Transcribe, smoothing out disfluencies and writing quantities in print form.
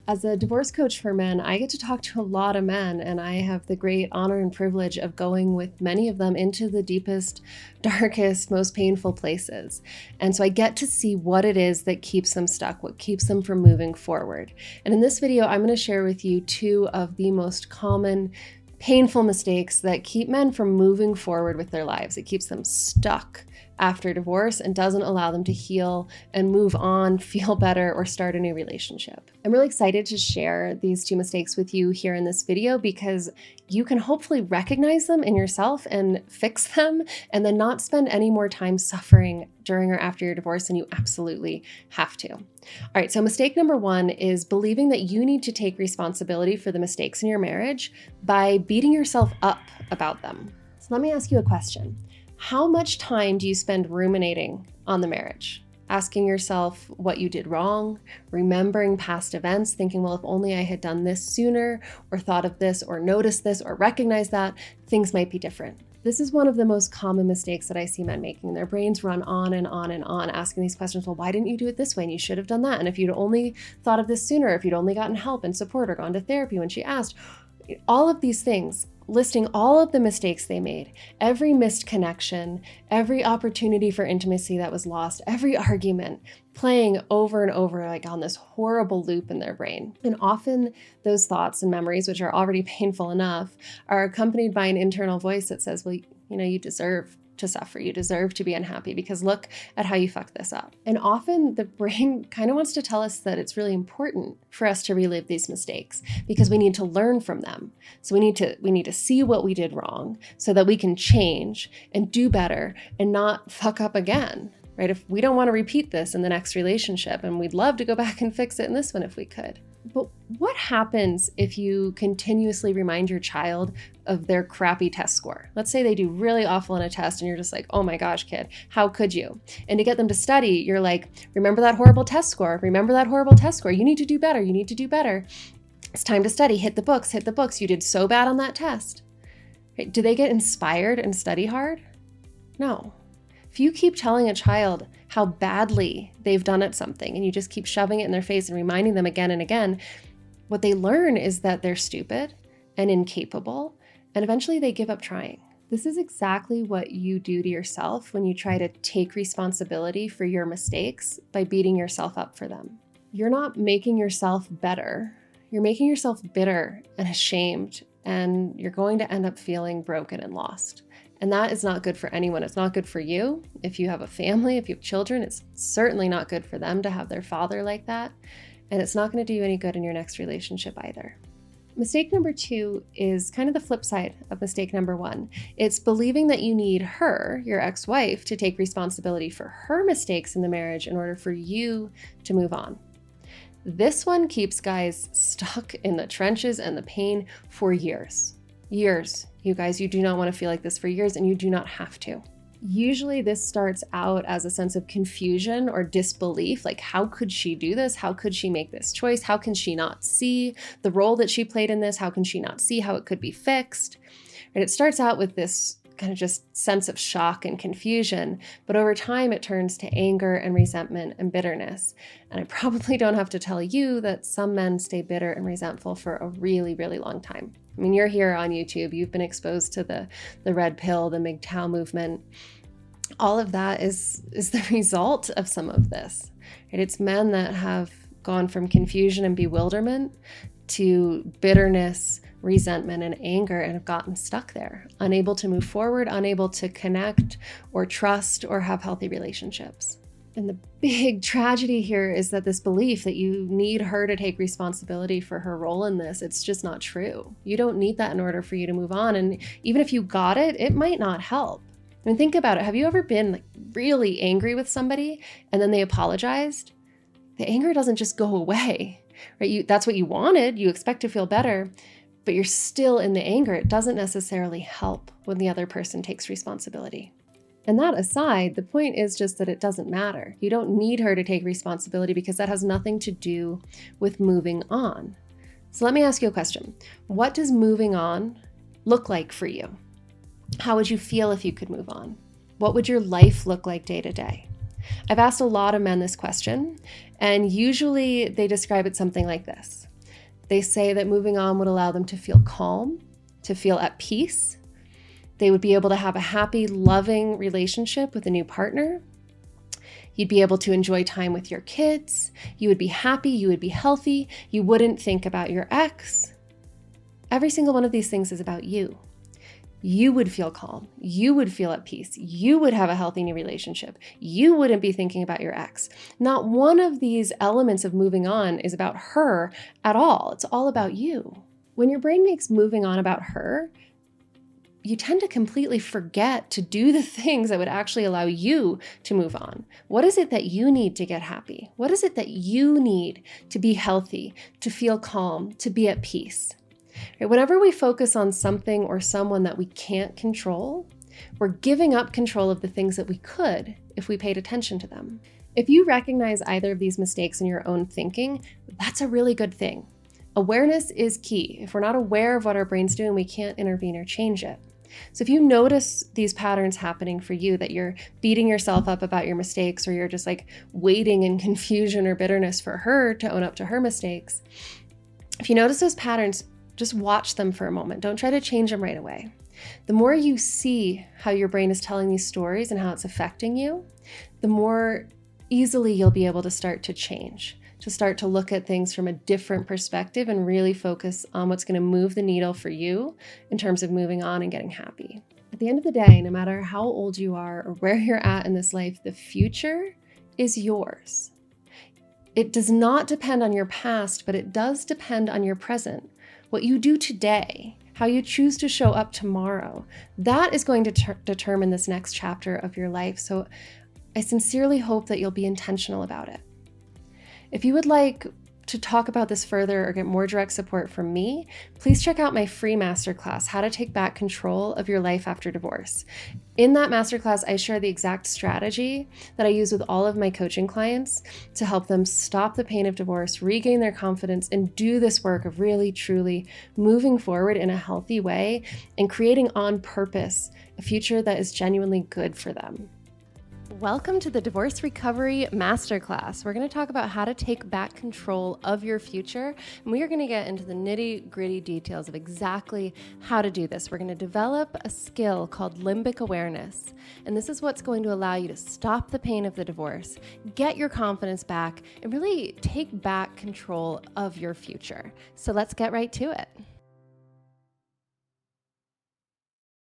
As a divorce coach for men, I get to talk to a lot of men, and I have the great honor and privilege of going with many of them into the deepest, darkest, most painful places. And so I get to see what it is that keeps them stuck, what keeps them from moving forward. And in this video, I'm going to share with you two of the most common painful mistakes that keep men from moving forward with their lives. It keeps them stuck after divorce and doesn't allow them to heal and move on, feel better, or start a new relationship. I'm really excited to share these two mistakes with you here in this video because you can hopefully recognize them in yourself and fix them and then not spend any more time suffering during or after your divorce than you absolutely have to. All right, so mistake number one is believing that you need to take responsibility for the mistakes in your marriage by beating yourself up about them. So let me ask you a question. How much time do you spend ruminating on the marriage? Asking yourself what you did wrong, remembering past events, thinking, well, if only I had done this sooner, or thought of this, or noticed this, or recognized that, things might be different. This is one of the most common mistakes that I see men making. Their brains run on and on and on, asking these questions, well, why didn't you do it this way? And you should have done that. And if you'd only thought of this sooner, if you'd only gotten help and support or gone to therapy when she asked, all of these things, listing all of the mistakes they made, every missed connection, every opportunity for intimacy that was lost, every argument, playing over and over like on this horrible loop in their brain. And often those thoughts and memories, which are already painful enough, are accompanied by an internal voice that says, well, you deserve to suffer. You deserve to be unhappy because look at how you fucked this up. And often the brain kind of wants to tell us that it's really important for us to relive these mistakes because we need to learn from them. So we need to see what we did wrong so that we can change and do better and not fuck up again. Right? If we don't want to repeat this in the next relationship, and we'd love to go back and fix it in this one if we could. But what happens if you continuously remind your child of their crappy test score? Let's say they do really awful on a test and you're just like, oh my gosh, kid, how could you? And to get them to study, you're like, remember that horrible test score. Remember that horrible test score. You need to do better. You need to do better. It's time to study. Hit the books. Hit the books. You did so bad on that test. Right? Do they get inspired and study hard? No. If you keep telling a child how badly they've done at something and you just keep shoving it in their face and reminding them again and again, what they learn is that they're stupid and incapable, and eventually they give up trying. This is exactly what you do to yourself when you try to take responsibility for your mistakes by beating yourself up for them. You're not making yourself better. You're making yourself bitter and ashamed, and you're going to end up feeling broken and lost. And that is not good for anyone. It's not good for you. If you have a family, if you have children, it's certainly not good for them to have their father like that. And it's not going to do you any good in your next relationship either. Mistake number two is kind of the flip side of mistake number one. It's believing that you need her, your ex-wife, to take responsibility for her mistakes in the marriage in order for you to move on. This one keeps guys stuck in the trenches and the pain for years. Years. You guys, you do not want to feel like this for years, and you do not have to. Usually this starts out as a sense of confusion or disbelief, like how could she do this? How could she make this choice? How can she not see the role that she played in this? How can she not see how it could be fixed? And it starts out with this kind of just sense of shock and confusion, but over time it turns to anger and resentment and bitterness. And I probably don't have to tell you that some men stay bitter and resentful for a really, really long time. I mean, you're here on YouTube, you've been exposed to the red pill, the MGTOW movement. All of that is the result of some of this. Right? It's men that have gone from confusion and bewilderment to bitterness, resentment, and anger, and have gotten stuck there, unable to move forward, unable to connect or trust or have healthy relationships. And the big tragedy here is that this belief that you need her to take responsibility for her role in this, it's just not true. You don't need that in order for you to move on. And even if you got it, it might not help. I mean, think about it. Have you ever been really angry with somebody and then they apologized? The anger doesn't just go away, right? That's what you wanted. You expect to feel better, but you're still in the anger. It doesn't necessarily help when the other person takes responsibility. And that aside, the point is just that it doesn't matter. You don't need her to take responsibility because that has nothing to do with moving on. So let me ask you a question. What does moving on look like for you? How would you feel if you could move on? What would your life look like day to day? I've asked a lot of men this question, and usually they describe it something like this. They say that moving on would allow them to feel calm, to feel at peace. They would be able to have a happy, loving relationship with a new partner. You'd be able to enjoy time with your kids. You would be happy. You would be healthy. You wouldn't think about your ex. Every single one of these things is about you. You would feel calm. You would feel at peace. You would have a healthy new relationship. You wouldn't be thinking about your ex. Not one of these elements of moving on is about her at all. It's all about you. When your brain makes moving on about her, you tend to completely forget to do the things that would actually allow you to move on. What is it that you need to get happy? What is it that you need to be healthy, to feel calm, to be at peace? Right? Whenever we focus on something or someone that we can't control, we're giving up control of the things that we could if we paid attention to them. If you recognize either of these mistakes in your own thinking, that's a really good thing. Awareness is key. If we're not aware of what our brain's doing, we can't intervene or change it. So if you notice these patterns happening for you, that you're beating yourself up about your mistakes, or you're just like waiting in confusion or bitterness for her to own up to her mistakes, if you notice those patterns, just watch them for a moment. Don't try to change them right away. The more you see how your brain is telling these stories and how it's affecting you, the more easily you'll be able to start to change, to start to look at things from a different perspective and really focus on what's going to move the needle for you in terms of moving on and getting happy. At the end of the day, no matter how old you are or where you're at in this life, the future is yours. It does not depend on your past, but it does depend on your present. What you do today, how you choose to show up tomorrow, that is going to determine this next chapter of your life. So I sincerely hope that you'll be intentional about it. If you would like to talk about this further or get more direct support from me, please check out my free masterclass, How to Take Back Control of Your Life After Divorce. In that masterclass, I share the exact strategy that I use with all of my coaching clients to help them stop the pain of divorce, regain their confidence, and do this work of really, truly moving forward in a healthy way and creating on purpose a future that is genuinely good for them. Welcome to the Divorce Recovery Masterclass. We're going to talk about how to take back control of your future, and we are going to get into the nitty-gritty details of exactly how to do this. We're going to develop a skill called limbic awareness, and this is what's going to allow you to stop the pain of the divorce, get your confidence back, and really take back control of your future. So let's get right to it.